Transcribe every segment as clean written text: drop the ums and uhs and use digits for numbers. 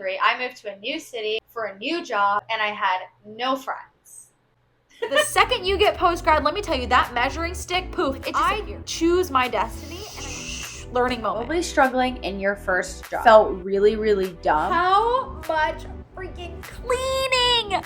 I moved to a new city for a new job and I had no friends. The second you get post-grad, let me tell you, that measuring stick, poof, it disappears. I choose my destiny and learning moment. Probably struggling in your first job. Felt really, really dumb. How much freaking cleaning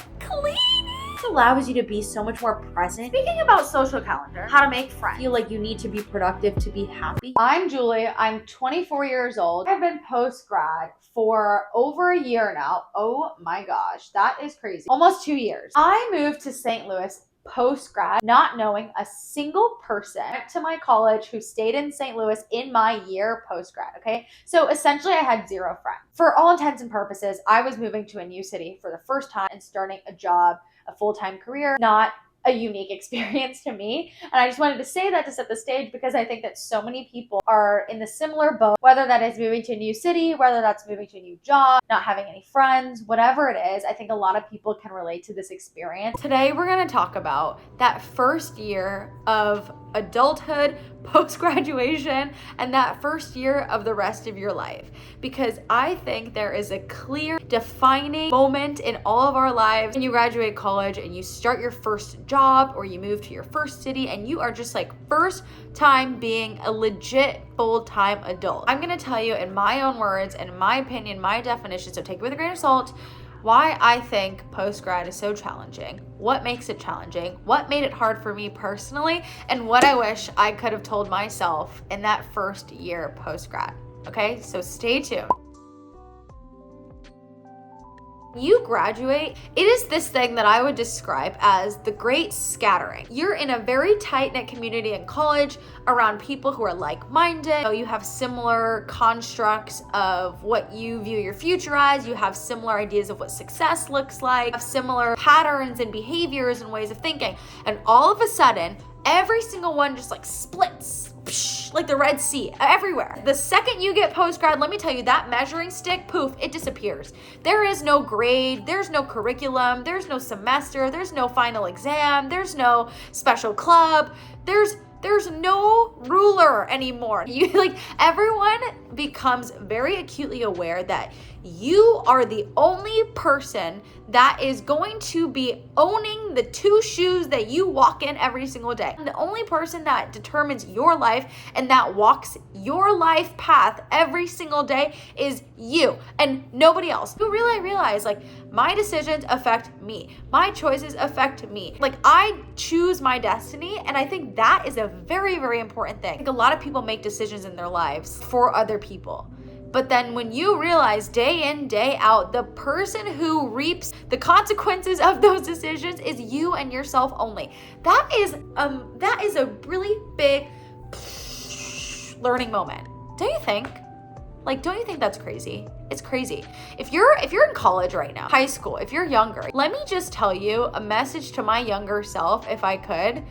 allows you to be so much more present. Speaking about social calendar, how to make friends. Feel like you need to be productive to be happy. I'm Julie. I'm 24 years old. I've been post-grad for over a year now. Oh my gosh, that is crazy. Almost 2 years. I moved to St. Louis post-grad, not knowing a single person. I went to my college who stayed in St. Louis in my year post-grad, okay? So essentially I had zero friends. For all intents and purposes, I was moving to a new city for the first time and starting a job, a full-time career, not a unique experience to me. And I just wanted to say that to set the stage because I think that so many people are in the similar boat, whether that is moving to a new city, whether that's moving to a new job, not having any friends, whatever it is. I think a lot of people can relate to this experience. Today, we're going to talk about that first year of adulthood, post-graduation, and that first year of the rest of your life. Because I think there is a clear defining moment in all of our lives when you graduate college and you start your first job or you move to your first city and you are just like first time being a legit full-time adult. I'm going to tell you in my own words and my opinion, my definition, so take it with a grain of salt, why I think post-grad is so challenging, what makes it challenging, what made it hard for me personally, and what I wish I could have told myself in that first year post-grad. Okay, so stay tuned. You graduate, it is this thing that I would describe as the great scattering. You're in a very tight-knit community in college around people who are like-minded. You have similar constructs of what you view your future as. You have similar ideas of what success looks like. You have similar patterns and behaviors and ways of thinking. And all of a sudden, every single one just like splits. Like the Red Sea, everywhere. The second you get post-grad, let me tell you, that measuring stick, poof, it disappears. There is no grade, there's no curriculum, there's no semester, there's no final exam, there's no special club, there's no ruler anymore. Everyone becomes very acutely aware that you are the only person that is going to be owning the two shoes that you walk in every single day. And the only person that determines your life and that walks your life path every single day is you and nobody else. You really realize, my decisions affect me. My choices affect me. I choose my destiny, and I think that is a very, very important thing. I think a lot of people make decisions in their lives for other people. But then when you realize day in, day out, the person who reaps the consequences of those decisions is you and yourself only. That is a really big learning moment. Don't you think? Don't you think that's crazy? It's crazy. If you're in college right now, high school, if you're younger, let me just tell you a message to my younger self, if I could.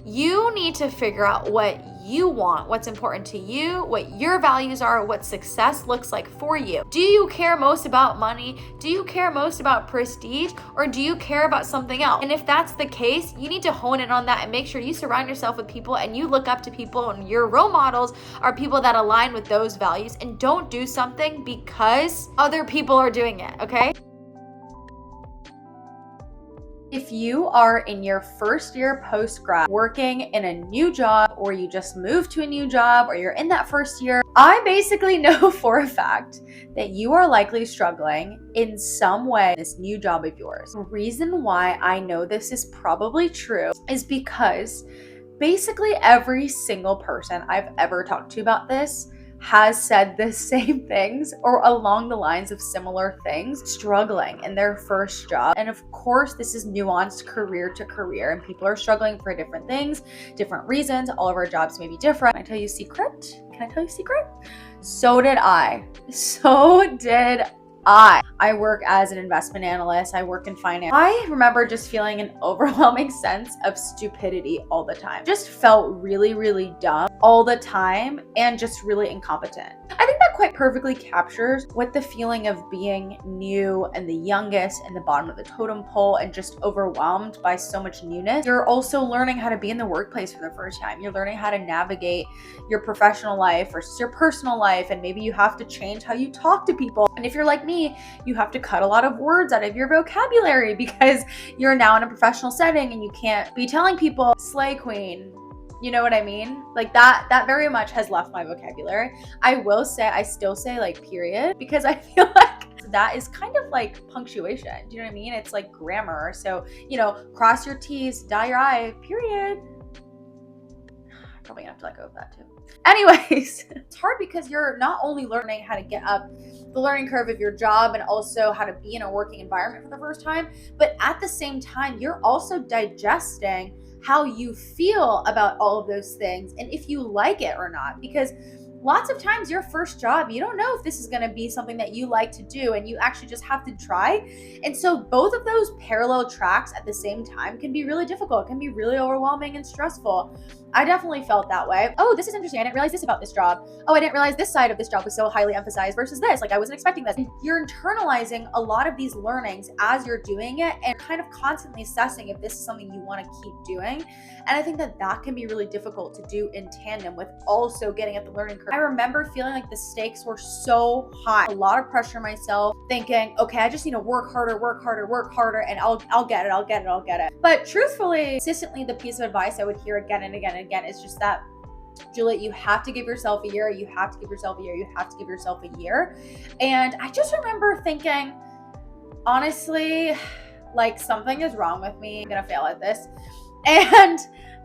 You need to figure out what you want, what's important to you, what your values are, what success looks like for you. Do you care most about money? Do you care most about prestige? Or do you care about something else? And if that's the case, you need to hone in on that and make sure you surround yourself with people and you look up to people and your role models are people that align with those values, and don't do something because other people are doing it, okay? If you are in your first year post-grad working in a new job, or you just moved to a new job, or you're in that first year, I basically know for a fact that you are likely struggling in some way in this new job of yours. The reason why I know this is probably true is because basically every single person I've ever talked to about this has said the same things or along the lines of similar things, struggling in their first job. And of course, this is nuanced career to career, and people are struggling for different things, different reasons. All of our jobs may be different. Can I tell you a secret? So did I. I work as an investment analyst. I work in finance. I remember just feeling an overwhelming sense of stupidity all the time. Just felt really, really dumb all the time and just really incompetent. I think that quite perfectly captures what the feeling of being new and the youngest and the bottom of the totem pole and just overwhelmed by so much newness. You're also learning how to be in the workplace for the first time. You're learning how to navigate your professional life versus your personal life, and maybe you have to change how you talk to people. And if you're like me, you have to cut a lot of words out of your vocabulary because you're now in a professional setting and you can't be telling people slay queen. You know what I mean? Like that very much has left my vocabulary. I will say, I still say like period because I feel like that is kind of like punctuation. Do you know what I mean? It's like grammar. So, cross your T's, dot your I, period. Probably gonna have to let go of that too. Anyways, it's hard because you're not only learning how to get up the learning curve of your job and also how to be in a working environment for the first time, but at the same time, you're also digesting how you feel about all of those things and if you like it or not. Because lots of times your first job, you don't know if this is going to be something that you like to do, and you actually just have to try. And so both of those parallel tracks at the same time can be really difficult, can be really overwhelming and stressful. I definitely felt that way. Oh, this is interesting. I didn't realize this about this job. Oh, I didn't realize this side of this job was so highly emphasized versus this. Like I wasn't expecting this. And you're internalizing a lot of these learnings as you're doing it and kind of constantly assessing if this is something you want to keep doing. And I think that can be really difficult to do in tandem with also getting at the learning curve. I remember feeling like the stakes were so high, a lot of pressure on myself, thinking, okay, I just need to work harder, and I'll get it. But truthfully, consistently, the piece of advice I would hear again and again and again is just that, Juliet, you have to give yourself a year. You have to give yourself a year. You have to give yourself a year. And I just remember thinking, honestly, like something is wrong with me. I'm gonna fail at this. And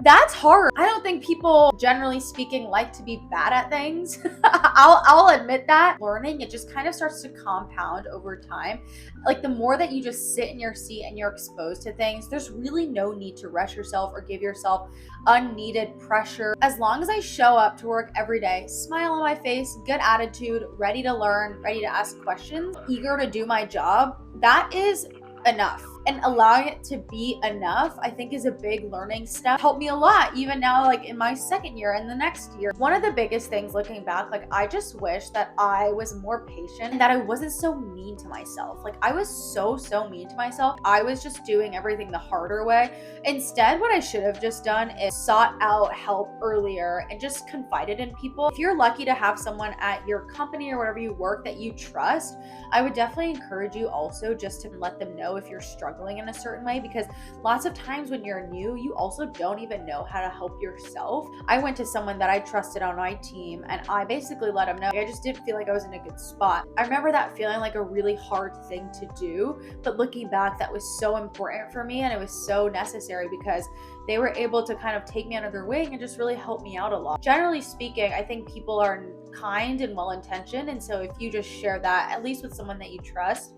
that's hard. I don't think people, generally speaking, like to be bad at things. I'll admit that. Learning, it just kind of starts to compound over time. Like the more that you just sit in your seat and you're exposed to things, there's really no need to rush yourself or give yourself unneeded pressure. As long as I show up to work every day, smile on my face, good attitude, ready to learn, ready to ask questions, eager to do my job, that is enough. And allowing it to be enough, I think, is a big learning step. Helped me a lot, even now, like in my second year and the next year. One of the biggest things looking back, like I just wish that I was more patient and that I wasn't so mean to myself. Like I was so mean to myself. I was just doing everything the harder way. Instead, what I should have just done is sought out help earlier and just confided in people. If you're lucky to have someone at your company or wherever you work that you trust, I would definitely encourage you also just to let them know if you're struggling in a certain way, because lots of times when you're new, you also don't even know how to help yourself. I went to someone that I trusted on my team and I basically let them know I just didn't feel like I was in a good spot. I remember that feeling like a really hard thing to do, but looking back, that was so important for me and it was so necessary because they were able to kind of take me under their wing and just really help me out a lot. Generally speaking, I think people are kind and well-intentioned, and so if you just share that, at least with someone that you trust,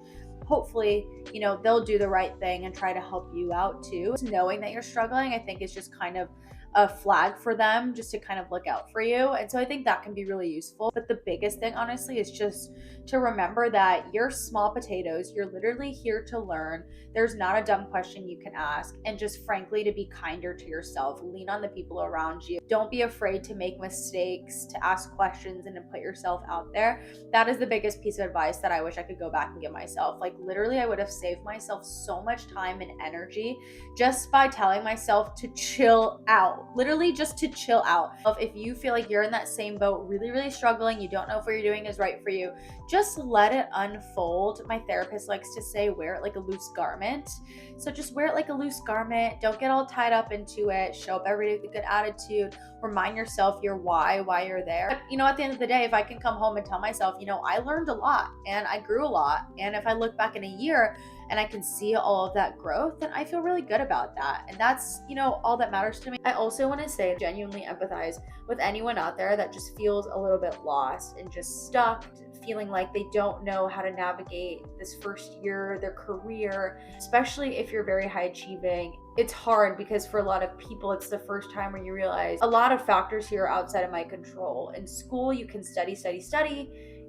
hopefully, they'll do the right thing and try to help you out too. Knowing that you're struggling, I think, is just kind of a flag for them just to kind of look out for you. And so I think that can be really useful. But the biggest thing, honestly, is just to remember that you're small potatoes. You're literally here to learn. There's not a dumb question you can ask. And just frankly, to be kinder to yourself. Lean on the people around you. Don't be afraid to make mistakes, to ask questions, and to put yourself out there. That is the biggest piece of advice that I wish I could go back and give myself. Like literally, I would have saved myself so much time and energy just by telling myself to chill out. Literally just to chill out. If you feel like you're in that same boat, really struggling, you don't know if what you're doing is right for you, just let it unfold. My therapist likes to say, wear it like a loose garment. So just wear it like a loose garment. Don't get all tied up into it. Show up every day with a good attitude. Remind yourself your why you're there. But, at the end of the day, if I can come home and tell myself, I learned a lot and I grew a lot. And if I look back in a year and I can see all of that growth, then I feel really good about that. And that's, all that matters to me. I also want to say, genuinely empathize with anyone out there that just feels a little bit lost and just stuck, feeling like they don't know how to navigate this first year, their career, especially if you're very high achieving. It's hard because for a lot of people, it's the first time where you realize a lot of factors here are outside of my control. In school, you can study.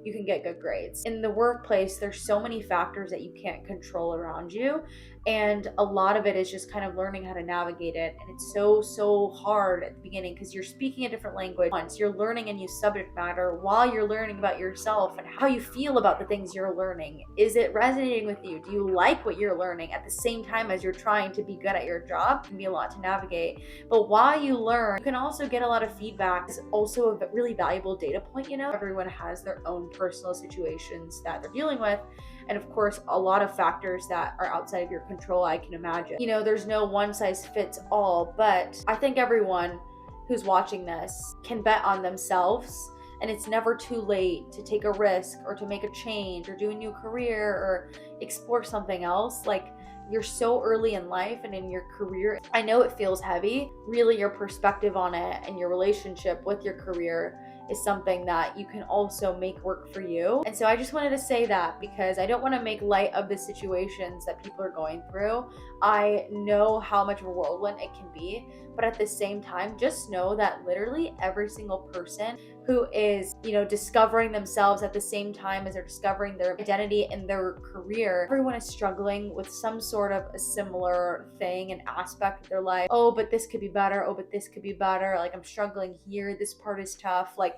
You can get good grades. In the workplace, there's so many factors that you can't control around you. And a lot of it is just kind of learning how to navigate it. And it's so hard at the beginning because you're speaking a different language. Once you're learning a new subject matter while you're learning about yourself and how you feel about the things you're learning. Is it resonating with you? Do you like what you're learning at the same time as you're trying to be good at your job? It can be a lot to navigate. But while you learn, you can also get a lot of feedback. It's also a really valuable data point. Everyone has their own personal situations that they're dealing with. And of course, a lot of factors that are outside of your control, I can imagine. There's no one size fits all, but I think everyone who's watching this can bet on themselves. And it's never too late to take a risk or to make a change or do a new career or explore something else. Like, you're so early in life and in your career. I know it feels heavy. Really, your perspective on it and your relationship with your career is something that you can also make work for you. And so I just wanted to say that because I don't want to make light of the situations that people are going through. I know how much of a whirlwind it can be, but at the same time, just know that literally every single person who is, discovering themselves at the same time as they're discovering their identity and their career, everyone is struggling with some sort of a similar thing and aspect of their life. Oh, but this could be better. Oh, but this could be better. Like, I'm struggling here. This part is tough. Like,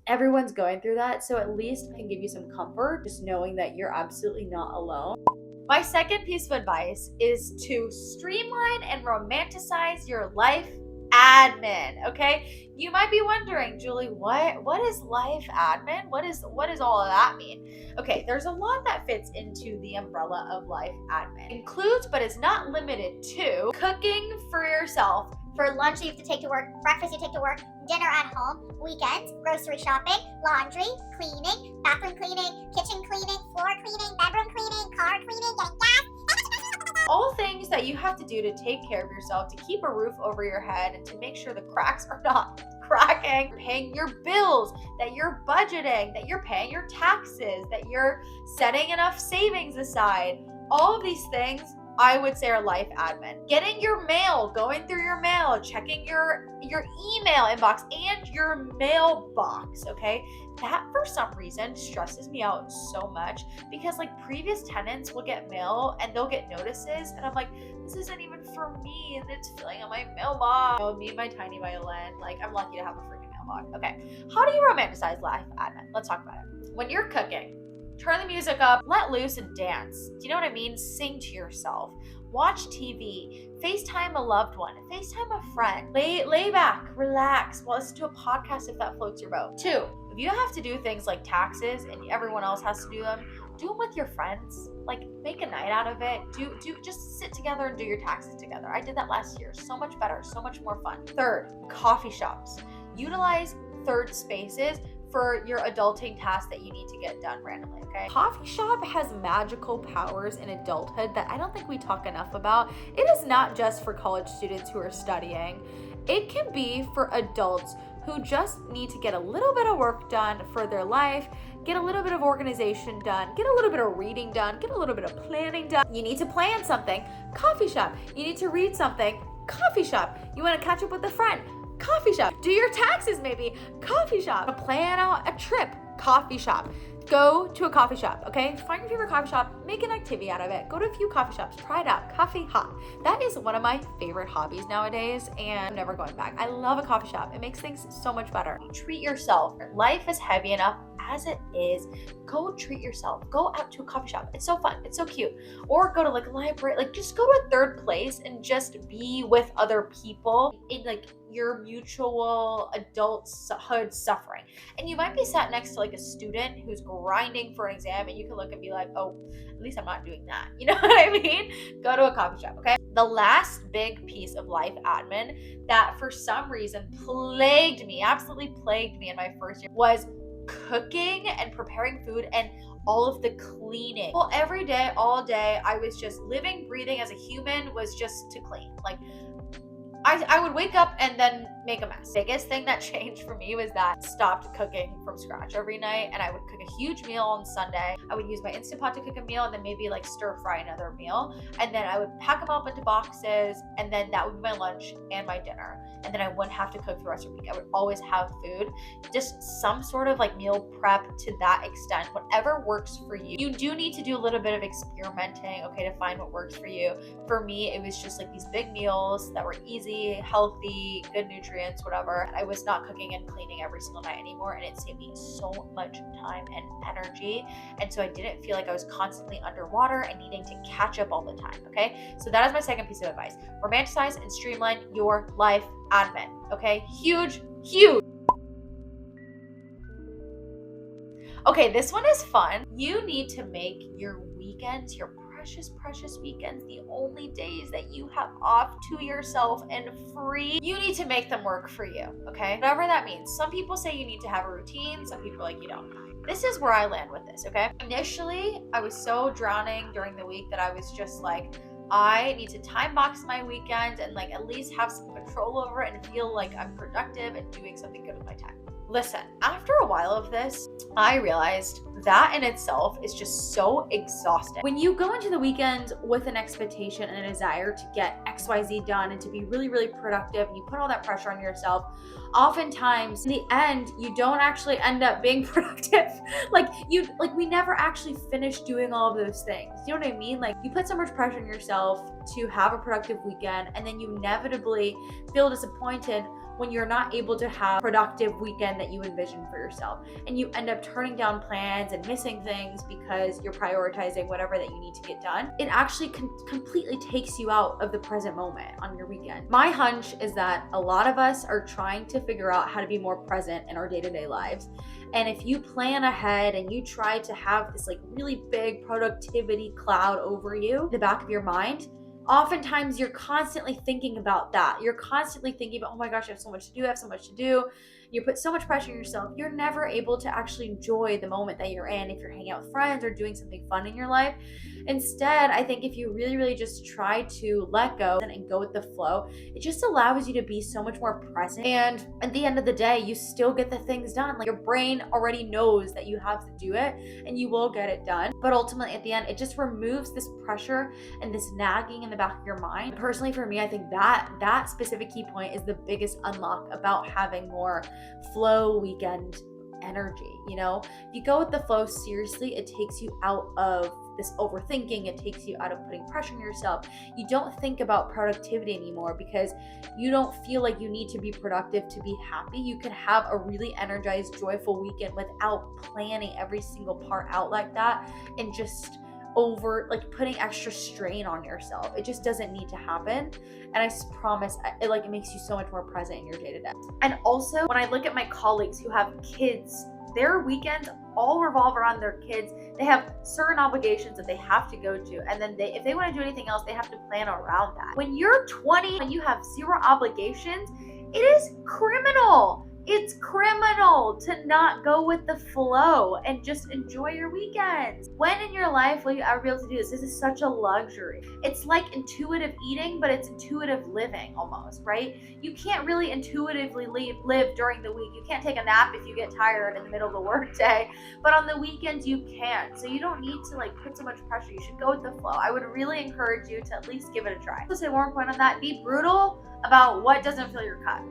everyone's going through that. So at least I can give you some comfort just knowing that you're absolutely not alone. My second piece of advice is to streamline and romanticize your life admin, okay? You might be wondering, Julie, what is life admin? What is all of that mean? Okay, there's a lot that fits into the umbrella of life admin. It includes, but is not limited to, cooking for yourself. For lunch you have to take to work, breakfast you take to work, dinner at home, weekends, grocery shopping, laundry, cleaning, bathroom cleaning, kitchen cleaning, floor cleaning, bedroom cleaning, car cleaning, getting gas. All things that you have to do to take care of yourself, to keep a roof over your head, and to make sure the cracks are not cracking, paying your bills, that you're budgeting, that you're paying your taxes, that you're setting enough savings aside. All of these things I would say are life admin. Getting your mail, going through your mail, checking your email inbox and your mailbox, okay? That for some reason stresses me out so much because like previous tenants will get mail and they'll get notices and I'm like, this isn't even for me and it's filling on my mailbox. Me and my tiny violin, like I'm lucky to have a freaking mailbox. Okay, how do you romanticize life admin? Let's talk about it. When you're cooking, turn the music up, let loose and dance. Do you know what I mean? Sing to yourself. Watch TV. FaceTime a loved one. FaceTime a friend. Lay back, relax. Well, listen to a podcast if that floats your boat. 2, if you have to do things like taxes and everyone else has to do them with your friends. Like make a night out of it. Just sit together and do your taxes together. I did that last year. So much better, so much more fun. 3rd, coffee shops. Utilize third spaces for your adulting tasks that you need to get done randomly, okay? Coffee shop has magical powers in adulthood that I don't think we talk enough about. It is not just for college students who are studying. It can be for adults who just need to get a little bit of work done for their life, get a little bit of organization done, get a little bit of reading done, get a little bit of planning done. You need to plan something, coffee shop. You need to read something, coffee shop. You want to catch up with a friend, coffee shop. Do your taxes maybe, coffee shop. Plan out a trip, coffee shop. Go to a coffee shop, okay? Find your favorite coffee shop, make an activity out of it. Go to a few coffee shops, try it out, coffee hop. That is one of my favorite hobbies nowadays and I'm never going back. I love a coffee shop. It makes things so much better. Treat yourself. Life is heavy enough as it is. Go treat yourself. Go out to a coffee shop. It's so fun. It's so cute. Or go to like a library, like just go to a third place and just be with other people in like your mutual adulthood suffering. And you might be sat next to like a student who's grinding for an exam and you can look and be like, oh, at least I'm not doing that. You know what I mean? Go to a coffee shop, okay? The last big piece of life admin that for some reason absolutely plagued me in my first year was cooking and preparing food and all of the cleaning. Well, every day, all day, I was just living, breathing as a human was just to clean. Like I would wake up and then make a mess. Biggest thing that changed for me was that I stopped cooking from scratch every night, and I would cook a huge meal on Sunday. I would use my Instant Pot to cook a meal and then maybe like stir fry another meal. And then I would pack them up into boxes, and then that would be my lunch and my dinner. And then I wouldn't have to cook the rest of the week. I would always have food, just some sort of like meal prep to that extent, whatever works for you. You do need to do a little bit of experimenting, okay, to find what works for you. For me, it was just like these big meals that were easy, healthy, good nutrients, whatever. I was not cooking and cleaning every single night anymore, and it saved me so much time and energy. And so I didn't feel like I was constantly underwater and needing to catch up all the time, okay? So that is my second piece of advice. Romanticize and streamline your life admin, okay? Huge. Okay, this one is fun. You need to make your weekends, your precious weekends, the only days that you have off to yourself and free. You need to make them work for you, okay? Whatever that means. Some people say you need to have a routine. Some people are like, you don't. This is where I land with this, okay? Initially, I was so drowning during the week that I was just like, I need to time box my weekends and like at least have some control over it and feel like I'm productive and doing something good with my time. Listen, after a while of this, I realized that in itself is just so exhausting. When you go into the weekend with an expectation and a desire to get XYZ done and to be really, really productive, and you put all that pressure on yourself, oftentimes in the end, you don't actually end up being productive. We never actually finish doing all of those things. You know what I mean? Like, you put so much pressure on yourself to have a productive weekend, and then you inevitably feel disappointed when you're not able to have a productive weekend that you envision for yourself. And you end up turning down plans and missing things because you're prioritizing whatever that you need to get done. It actually completely takes you out of the present moment on your weekend. My hunch is that a lot of us are trying to figure out how to be more present in our day-to-day lives. And if you plan ahead and you try to have this like really big productivity cloud over you, in the back of your mind, oftentimes you're constantly thinking about that. You're constantly thinking about, oh my gosh, I have so much to do. You put so much pressure on yourself. You're never able to actually enjoy the moment that you're in if you're hanging out with friends or doing something fun in your life. Instead, I think if you really, really just try to let go and go with the flow, it just allows you to be so much more present. And at the end of the day, you still get the things done. Like, your brain already knows that you have to do it and you will get it done. But ultimately at the end, it just removes this pressure and this nagging in the back of your mind. Personally, for me, I think that specific key point is the biggest unlock about having more flow weekend energy. You know, if you go with the flow seriously, it takes you out of this overthinking. It takes you out of putting pressure on yourself. You don't think about productivity anymore because you don't feel like you need to be productive to be happy. You can have a really energized, joyful weekend without planning every single part out like that and just putting extra strain on yourself. It just doesn't need to happen. And I promise it makes you so much more present in your day-to-day. And also, when I look at my colleagues who have kids, their weekends all revolve around their kids. They have certain obligations that they have to go to, and then if they want to do anything else, they have to plan around that. When you're 20 and you have zero obligations, it is criminal. It's criminal to not go with the flow and just enjoy your weekends. When in your life will you ever be able to do this? This is such a luxury. It's like intuitive eating, but it's intuitive living almost, right? You can't really intuitively live during the week. You can't take a nap if you get tired in the middle of the workday, but on the weekends you can. So you don't need to put so much pressure. You should go with the flow. I would really encourage you to at least give it a try. To say one more point on that, be brutal about what doesn't fill your cup.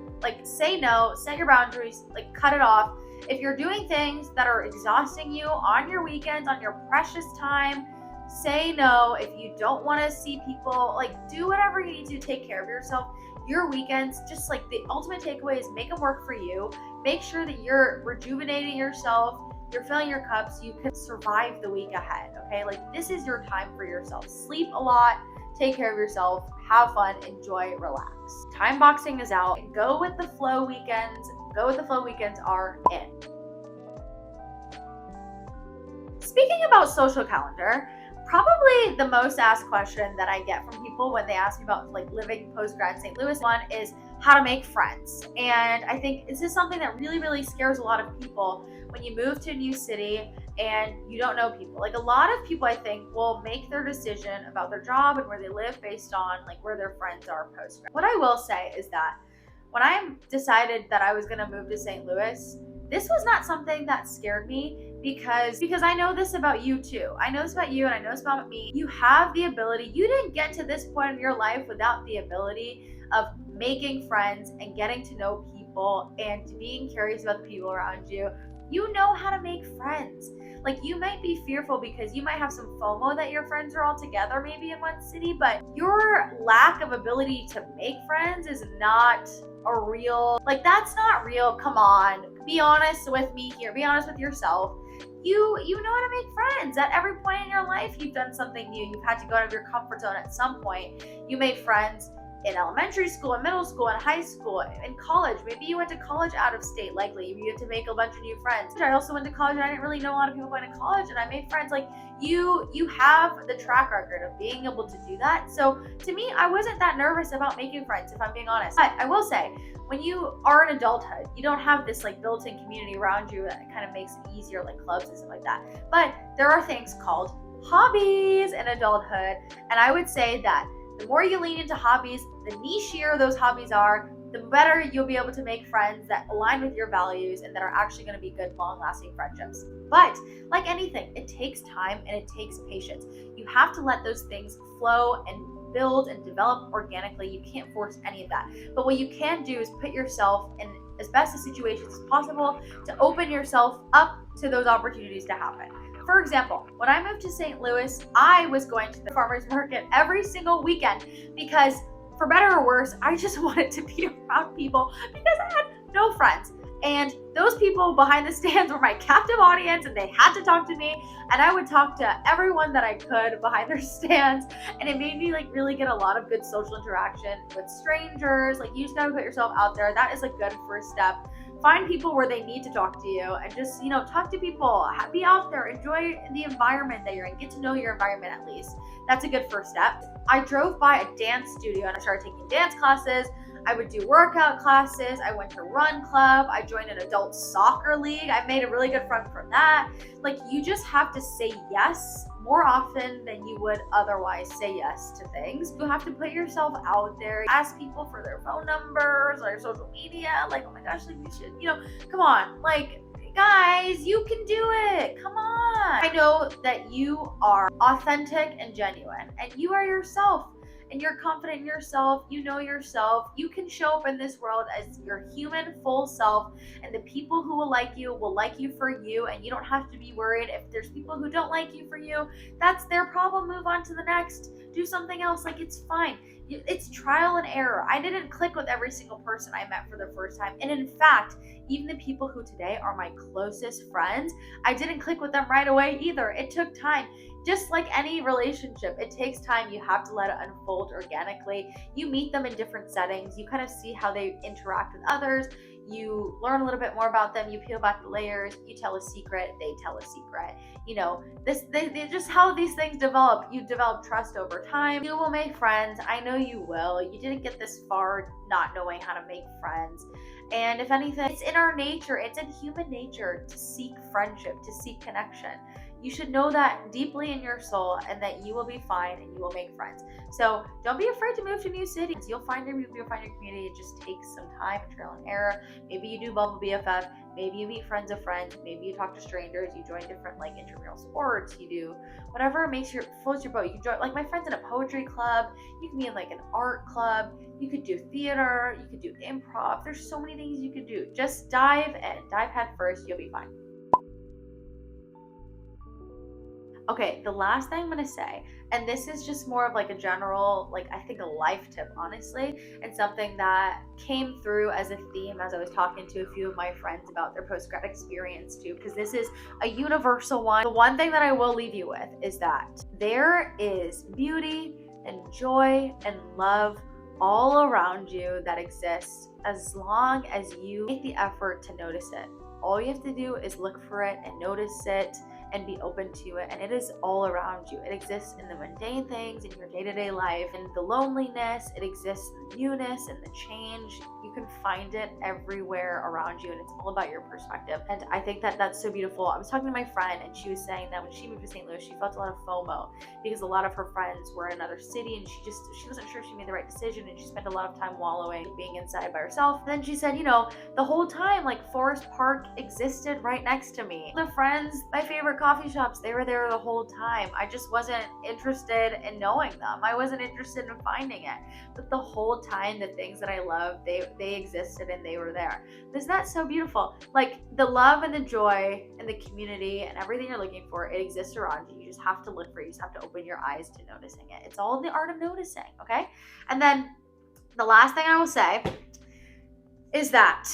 Say no, set your boundaries, cut it off. If you're doing things that are exhausting you on your weekends, on your precious time, say no. If you don't want to see people, do whatever you need to take care of yourself. Your weekends, just the ultimate takeaway is make them work for you. Make sure that you're rejuvenating yourself, you're filling your cup so you can survive the week ahead, okay? This is your time for yourself. Sleep a lot, take care of yourself, have fun, enjoy, relax. Time boxing is out. Go with the flow weekends. Go with the flow weekends are in. Speaking about social calendar, probably the most asked question that I get from people when they ask me about living post-grad St. Louis one is how to make friends. And I think this is something that really, really scares a lot of people when you move to a new city and you don't know people. Like a lot of people I think will make their decision about their job and where they live based on like where their friends are post-grad. What I will say is that when I decided that I was gonna move to St. Louis, this was not something that scared me because I know this about you too. I know this about you and I know this about me. You have the ability, you didn't get to this point in your life without the ability of making friends and getting to know people and being curious about the people around you. You know how to make friends. Like you might be fearful because you might have some FOMO that your friends are all together maybe in one city, but your lack of ability to make friends is not a real, like that's not real. Come on, be honest with me here. Be honest with yourself. You know how to make friends. At every point in your life, you've done something new. You've had to go out of your comfort zone at some point. You made friends in elementary school, in middle school, in high school, in college. Maybe you went to college out of state, likely. You had to make a bunch of new friends. I also went to college and I didn't really know a lot of people going to college and I made friends. Like you have the track record of being able to do that. So to me, I wasn't that nervous about making friends, if I'm being honest. But I will say, when you are in adulthood, you don't have this like built-in community around you that kind of makes it easier, like clubs and stuff like that. But there are things called hobbies in adulthood. And I would say that the more you lean into hobbies, the nichier those hobbies are, the better you'll be able to make friends that align with your values and that are actually going to be good, long-lasting friendships. But like anything, it takes time and it takes patience. You have to let those things flow and build and develop organically. You can't force any of that. But what you can do is put yourself in as best a situations as possible to open yourself up to those opportunities to happen. For example, when I moved to St. Louis, I was going to the farmer's market every single weekend because, for better or worse, I just wanted to be around people because I had no friends. And those people behind the stands were my captive audience and they had to talk to me. And I would talk to everyone that I could behind their stands. And it made me like really get a lot of good social interaction with strangers. Like you just gotta put yourself out there. That is a good first step. Find people where they need to talk to you and just, talk to people, be out there, enjoy the environment that you're in, get to know your environment at least. That's a good first step. I drove by a dance studio and I started taking dance classes. I would do workout classes. I went to run club. I joined an adult soccer league. I made a really good friend from that. Like you just have to say yes more often than you would otherwise say yes to things. You have to put yourself out there, ask people for their phone numbers or their social media. Like, oh my gosh, like we should, come on. Like, guys, you can do it. Come on. I know that you are authentic and genuine and you are yourself. And you're confident in yourself, you know yourself, you can show up in this world as your human full self, and the people who will like you for you, and you don't have to be worried if there's people who don't like you for you. That's their problem. Move on to the next. Do something else. Like, it's fine. It's trial and error. I didn't click with every single person I met for the first time. And in fact, even the people who today are my closest friends, I didn't click with them right away either. It took time. Just like any relationship, it takes time. You have to let it unfold organically. You meet them in different settings. You kind of see how they interact with others. You learn a little bit more about them. You peel back the layers. You tell a secret. They tell a secret. They just how these things develop. You develop trust over time. You will make friends. I know you will. You didn't get this far not knowing how to make friends. And if anything, it's in our nature. It's in human nature to seek friendship, to seek connection. You should know that deeply in your soul and that you will be fine and you will make friends. So don't be afraid to move to new cities. You'll find your community. It just takes some time, trial and error. Maybe you do Bubble BFF. Maybe you meet friends of friends. Maybe you talk to strangers. You join different like intramural sports. You do whatever floats your boat. You can join like my friends in a poetry club. You can be in like an art club. You could do theater. You could do improv. There's so many things you could do. Just dive head first. You'll be fine. Okay, the last thing I'm going to say, and this is just more of like a general, like I think a life tip, honestly, and something that came through as a theme as I was talking to a few of my friends about their post-grad experience too, because this is a universal one. The one thing that I will leave you with is that there is beauty and joy and love all around you that exists as long as you make the effort to notice it. All you have to do is look for it and notice it and be open to it. And it is all around you. It exists in the mundane things, in your day-to-day life, in the loneliness. It exists in the newness and the change. You can find it everywhere around you, and it's all about your perspective. And I think that that's so beautiful. I was talking to my friend, and she was saying that when she moved to St. Louis, she felt a lot of FOMO because a lot of her friends were in another city, and she wasn't sure she made the right decision, and she spent a lot of time wallowing, being inside by herself. And then she said, the whole time, like, Forest Park existed right next to me. The friends, my favorite coffee shops, they were there the whole time. I just wasn't interested in knowing them. I wasn't interested in finding it. But the whole time, the things that I love, they existed and they were there. Isn't that so beautiful? Like, the love and the joy and the community and everything you're looking for, it exists around you. You just have to look for it. You just have to open your eyes to noticing it. It's all in the art of noticing, okay? And then the last thing I will say is that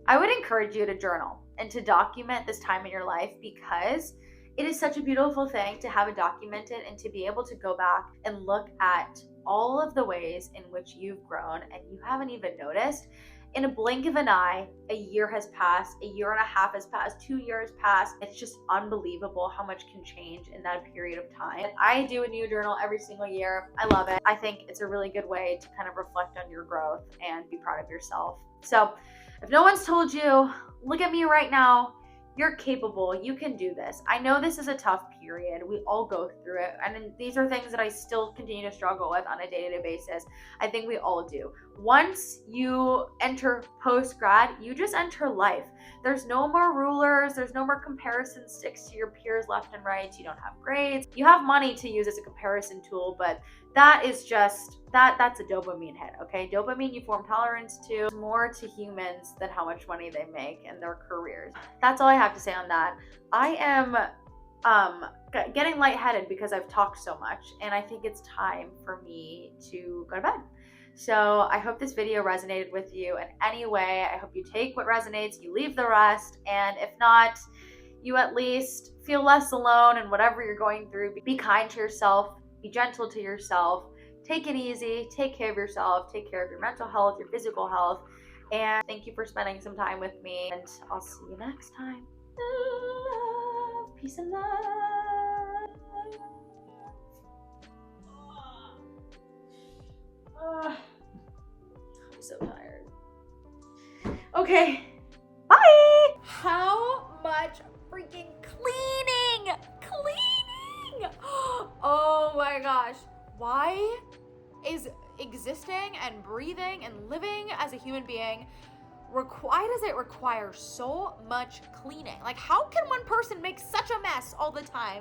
I would encourage you to journal and to document this time in your life, because it is such a beautiful thing to have it documented and to be able to go back and look at all of the ways in which you've grown and you haven't even noticed. In a blink of an eye, a year has passed, a year and a half has passed, 2 years passed. It's just unbelievable how much can change in that period of time. And I do a new journal every single year. I love it. I think it's a really good way to kind of reflect on your growth and be proud of yourself. So if no one's told you, look at me right now. You're capable. You can do this. I know this is a tough period. We all go through it. And these are things that I still continue to struggle with on a day-to-day basis. I think we all do. Once you enter post-grad, you just enter life. There's no more rulers. There's no more comparison sticks to your peers left and right. You don't have grades. You have money to use as a comparison tool, but that is just, that's a dopamine hit, okay? Dopamine you form tolerance to more to humans than how much money they make in their careers. That's all I have to say on that. I am getting lightheaded because I've talked so much, and I think it's time for me to go to bed. So I hope this video resonated with you in any way. I hope you take what resonates, you leave the rest, and if not, you at least feel less alone in whatever you're going through. Be kind to yourself, be gentle to yourself, take it easy, take care of yourself, take care of your mental health, your physical health, and thank you for spending some time with me, and I'll see you next time. Love, peace and love. I'm so tired. Okay, bye. How much freaking cleaning? Oh my gosh. Why is existing and breathing and living as a human being, why does it require so much cleaning? Like, how can one person make such a mess all the time